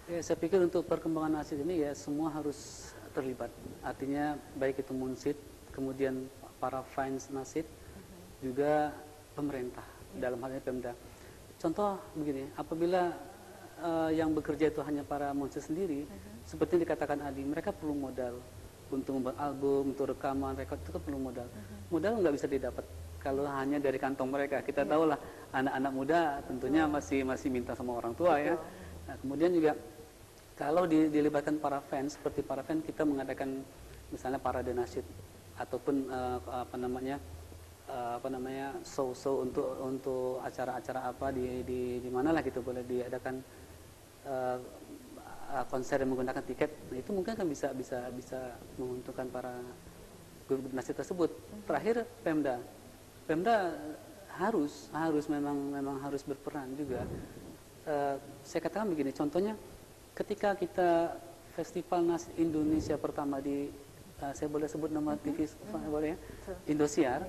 Ya, saya pikir untuk perkembangan Nasid ini ya semua harus terlibat. Artinya baik itu Munsid, kemudian para fans Nasid, juga pemerintah dalam hal ini Pemda. Contoh begini, apabila yang bekerja itu hanya para Munsid sendiri, seperti yang dikatakan Adi, mereka perlu modal untuk membuat album, untuk rekaman, rekod itu kan perlu modal. Modal nggak bisa didapat kalau hanya dari kantong mereka. Kita tahulah anak-anak muda tentunya masih minta sama orang tua ya. Nah, kemudian juga kalau dilibatkan para fans, seperti para fans kita mengadakan misalnya parade nasyid ataupun show untuk acara-acara apa di mana lah gitu boleh diadakan konser yang menggunakan tiket. Nah, itu mungkin kan bisa menguntungkan para grup nasyid tersebut. Terakhir Pemda memang harus berperan juga. Saya katakan begini, contohnya ketika kita Festival Nasyid Indonesia pertama di saya boleh sebut nama TV boleh ya? Indosiar.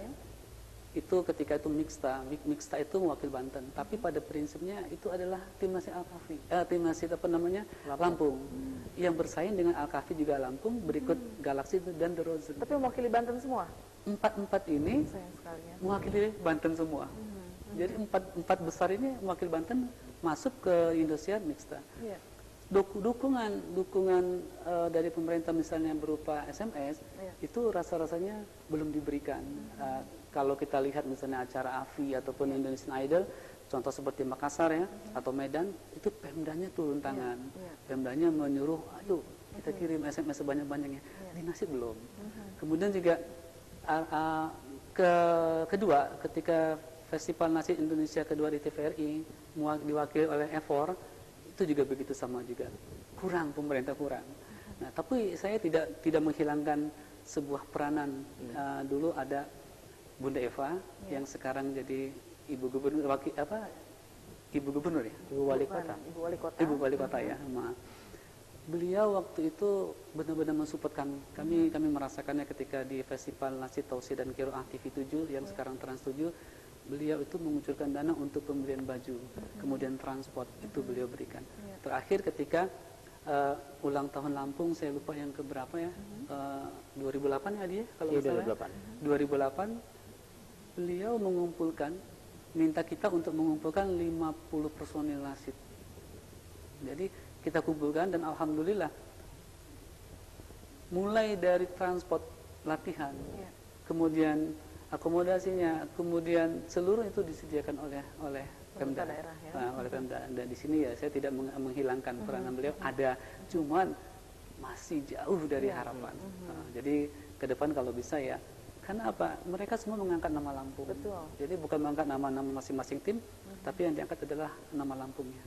Itu ketika itu Mixta itu mewakil Banten, tapi pada prinsipnya itu adalah tim Nasyid Al-Kahfi, tim Nasyid Lampung, yang bersaing dengan Al-Kahfi juga Lampung, berikut Galaxy dan The Rosen. Tapi mewakili Banten semua? Empat ini mewakili Banten semua. Jadi empat besar ini mewakili Banten masuk ke Indosiar Mixta. Dukungan dari pemerintah misalnya berupa SMS itu rasa-rasanya belum diberikan. Kalau kita lihat misalnya acara AFI ataupun Indonesian Idol, contoh seperti Makassar ya atau Medan, itu Pemdanya turun tangan. Pemdanya menyuruh, ayo kita kirim SMS sebanyak-banyaknya. Di Nasyid belum. Kemudian juga kedua, ketika Festival Nasyid Indonesia kedua di TVRI diwakili oleh Evor, itu juga begitu sama juga. Pemerintah kurang. Nah, tapi saya tidak menghilangkan sebuah peranan. Dulu ada Bunda Eva yang sekarang jadi Ibu Gubernur ya? Ibu Wali Kota ya, maaf. Beliau waktu itu benar-benar mensupport kami merasakannya ketika di Festival Nasyid Tausiah dan Qiraah TV 7 yang sekarang Trans 7, beliau itu mengucurkan dana untuk pembelian baju, kemudian transport itu beliau berikan. Terakhir ketika ulang tahun Lampung, saya lupa yang keberapa ya, 2008 ya dia kalau nggak salah. 2008 beliau minta kita untuk mengumpulkan 50 personil Nasyid. Jadi kita kumpulkan dan alhamdulillah mulai dari transport latihan, kemudian akomodasinya, kemudian seluruh itu disediakan oleh Pemda daerah ya. Oleh Pemda. Dan di sini ya saya tidak menghilangkan peranan beliau, ada, cuman masih jauh dari harapan. Jadi ke depan kalau bisa ya, karena apa? Mereka semua mengangkat nama Lampung. Betul. Jadi bukan mengangkat nama-nama masing-masing tim, tapi yang diangkat adalah nama Lampungnya.